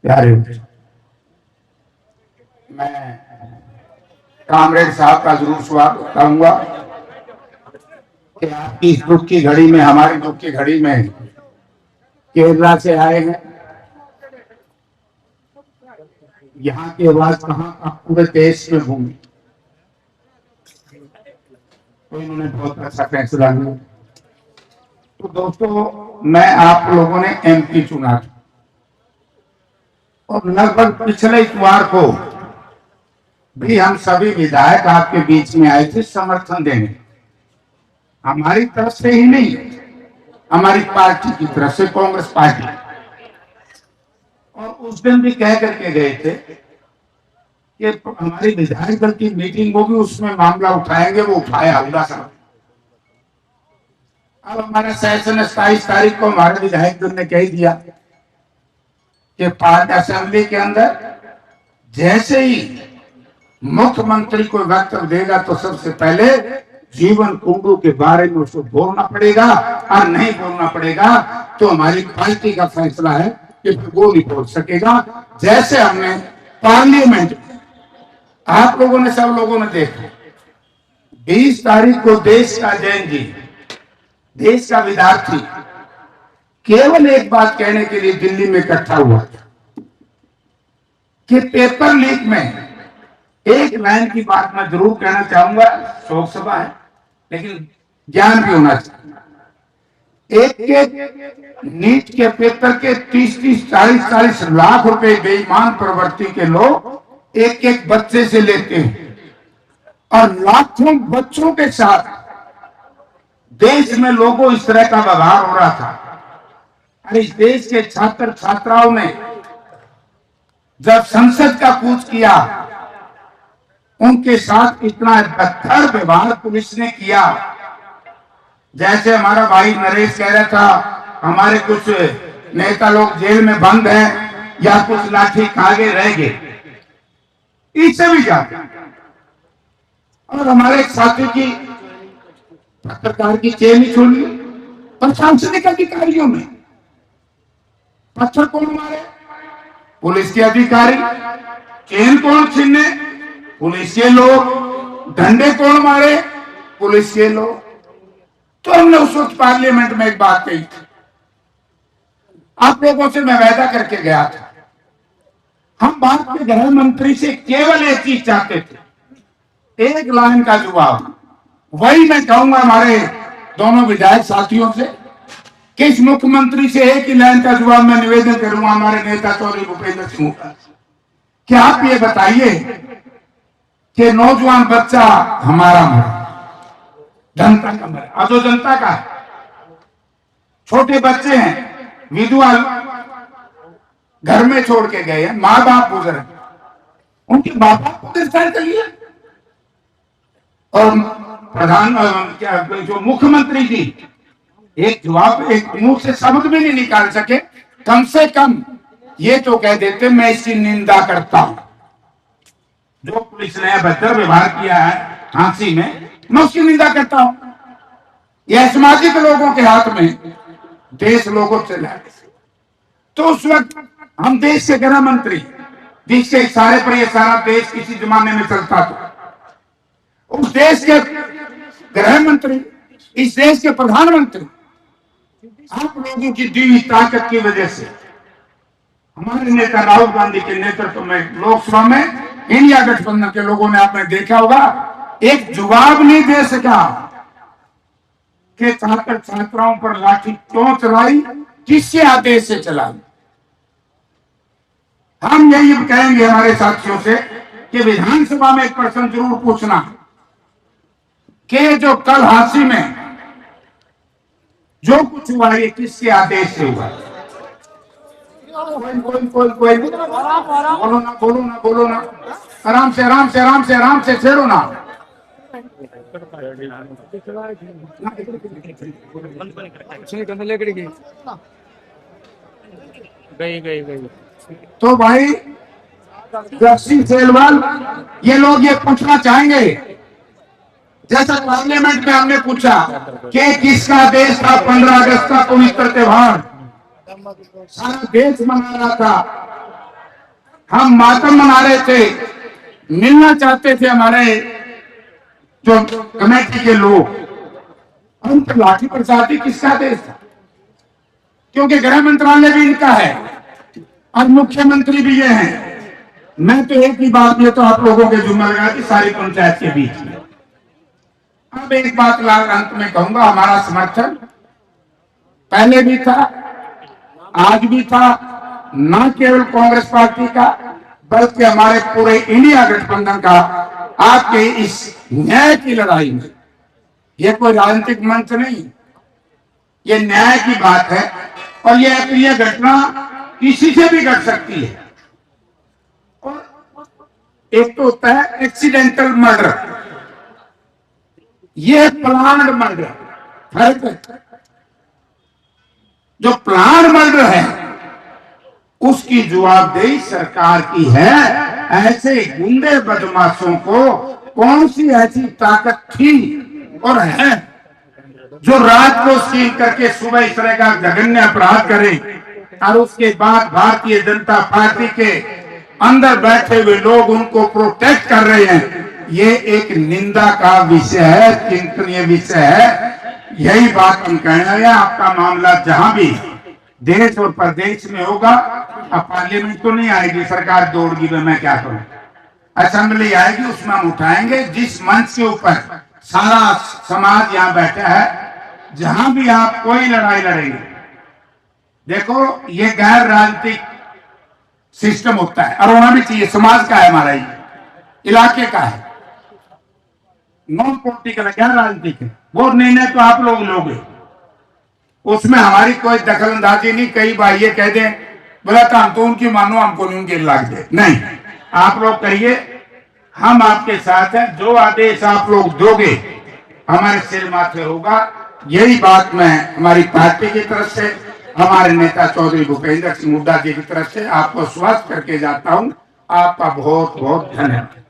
प्यारे, मैं कामरेड साहब का जरूर स्वागत करूंगा कि आपकी इस दुख की घड़ी में, हमारी दुख की घड़ी में केरला से आए हैं। यहाँ की आवाज कहाँ का पूरे देश में घूमी, तो इन्होंने बहुत अच्छा फैसला लिया। तो दोस्तों, मैं आप लोगों ने एमपी चुना था और लगभग पिछले इतवार को भी हम सभी विधायक आपके बीच में आए थे समर्थन देने, हमारी तरफ से ही नहीं, हमारी पार्टी की तरफ से, कांग्रेस पार्टी। और उस दिन भी कह करके गए थे कि हमारी विधायक दल की मीटिंग होगी, उसमें मामला उठाएंगे। वो उठाया होगा साहब। अब हमारा सेशन 27 तारीख को हमारे विधायक दल ने कह दिया कि पार्टी असेंबली के अंदर जैसे ही मुख्यमंत्री कोई वक्तव्य देगा तो सबसे पहले जीवन कुंडू के बारे में उसको बोलना पड़ेगा, और नहीं बोलना पड़ेगा तो हमारी पार्टी का फैसला है कि वो नहीं बोल सकेगा। जैसे हमने पार्लियामेंट, आप लोगों ने, सब लोगों ने देखा, 20 तारीख को देश का जैन जी, देश का विद्यार्थी, केवल एक बात कहने के लिए दिल्ली में इकट्ठा हुआ था कि पेपर लीक में एक लाइन की बात मैं जरूर कहना चाहूंगा, शोक सभा है लेकिन ज्ञान भी होना चाहिए। एक नीट के पेपर के 30-30, 40-40 लाख रुपए बेईमान प्रवृत्ति के लोग एक एक बच्चे से लेते हैं, और लाखों बच्चों के साथ देश में लोगों इस तरह का व्यवहार हो रहा था। अरे इस देश के छात्र छात्राओं ने जब संसद का कूच किया, उनके साथ इतना बदतर व्यवहार पुलिस ने किया। जैसे हमारा भाई नरेश कह रहा था, हमारे कुछ नेता लोग जेल में बंद हैं या कुछ लाठी खा गए रह गए, इससे भी ज्यादा। और हमारे एक साथी की पत्रकार की चेन ही छोड़ ली प्रशासनिक अधिकारियों में। पत्थर कौन मारे? पुलिस के अधिकारी। चेन कौन छीने? पुलिस के लोग। डंडे कौन मारे? पुलिस के लोग। तो हमने उस वक्त पार्लियामेंट में एक बात कही थी, आप लोगों से मैं वादा करके गया था, हम भारत के गृह मंत्री से केवल एक चीज चाहते थे, एक लाइन का जवाब। वही मैं कहूंगा हमारे दोनों विधायक साथियों से कि इस मुख्यमंत्री से एक ही लाइन का जवाब मैं निवेदन करूंगा हमारे नेता चौधरी भूपेंद्र सिंह का, कि आप ये बताइए कि नौजवान बच्चा हमारा मरे, जनता का मरे, अजो जनता का, छोटे बच्चे हैं, विधवा घर में छोड़ के गए हैं, माँ बाप गुजरे, उनके बाप बाप को गिरफ्तार कर लिया। और प्रधान क्या जो मुख्यमंत्री जी एक जवाब, एक मुंह से शब्द भी नहीं निकाल सके, कम से कम ये तो कह देते मैं इसकी निंदा करता हूं। जो पुलिस ने भद्र व्यवहार किया है झांसी में, मैं उसकी निंदा करता हूं। यह सामाजिक लोगों के हाथ में देश लोगों से लड़, तो उस वक्त हम देश के गृह मंत्री, देश के इशारे पर यह सारा देश किसी जमाने में चलता था, उस देश के गृह मंत्री, इस देश के प्रधानमंत्री, आप लोगों की दी हुई ताकत की वजह से हमारे नेता राहुल गांधी के नेतृत्व में लोकसभा में इंडिया गठबंधन के लोगों ने, आपने देखा होगा, एक जवाब नहीं दे सका कि छात्र छात्राओं पर लाठी क्यों चलाई, किसके आदेश से चलाई। हम यही कहेंगे हमारे साथियों से कि विधानसभा में एक प्रश्न जरूर पूछना कि जो कल हांसी में जो कुछ हुआ ये किसके आदेश से हुआ? कोई बोलो ना, आराम से छेड़ो ना। गई। तो भाई सिंह सेलवाल, ये लोग ये पूछना चाहेंगे, जैसा पार्लियामेंट में हमने पूछा कि किसका देश था 15 अगस्त का पवित्र त्योहार, सारा देश मना रहा था, हम मातम मना रहे थे, मिलना चाहते थे हमारे जो कमेटी के लोग। हम तो लाठी प्रसादी किसका देश था, क्योंकि गृह मंत्रालय भी इनका है और मुख्यमंत्री भी ये हैं। मैं तो एक ही बात ये तो आप लोगों के जुम्मे लगा दी सारी पंचायत के बीच में। अब एक बात अंत में कहूंगा, हमारा समर्थन पहले भी था, आज भी था, न केवल कांग्रेस पार्टी का बल्कि हमारे पूरे इंडिया गठबंधन का आपके इस न्याय की लड़ाई में। यह कोई राजनीतिक मंच नहीं, ये न्याय की बात है और यह घटना किसी से भी घट सकती है। और एक तो होता है एक्सीडेंटल मर्डर, यह प्लान्ड मर्डर, फर्क है। जो प्लान्ड मर्डर है उसकी जवाबदेही सरकार की है। ऐसे गुंडे बदमाशों को कौन सी ऐसी ताकत थी और है जो रात को स्कीम करके सुबह इस तरह का जघन्य अपराध करें और उसके बाद भारतीय जनता पार्टी के अंदर बैठे हुए लोग उनको प्रोटेक्ट कर रहे हैं। ये एक निंदा का विषय है, चिंतनीय विषय है। यही बात हम कहना है। आपका मामला जहां भी देश और प्रदेश में होगा, अब पार्लियामेंट तो नहीं आएगी, सरकार दौड़गी, मैं क्या करूं, असेंबली आएगी, उसमें हम उठाएंगे। जिस मंच के ऊपर सारा समाज यहाँ बैठा है, जहां भी आप कोई लड़ाई लड़ेंगे, देखो ये गैर राजनीतिक सिस्टम होता है और होना भी चाहिए। समाज का है, हमारा ही इलाके का है, नॉन पॉलिटिकल है, गैर राजनीतिक है। वो निर्णय तो आप लोग लोगे, उसमें हमारी कोई दखल अंदाजी नहीं। कई बार ये कह दें बोला तो हम तो उनकी मानो, हमको नहीं उनके लाग दे, नहीं। आप लोग कहिए हम आपके साथ हैं, जो आदेश आप लोग दोगे हमारे सिर माथे होगा। यही बात मैं हमारी पार्टी की तरफ से, हमारे नेता चौधरी भूपेंद्र सिंह हुड्डा जी की तरफ से आपको स्वस्थ करके जाता हूं। आपका बहुत बहुत धन्यवाद।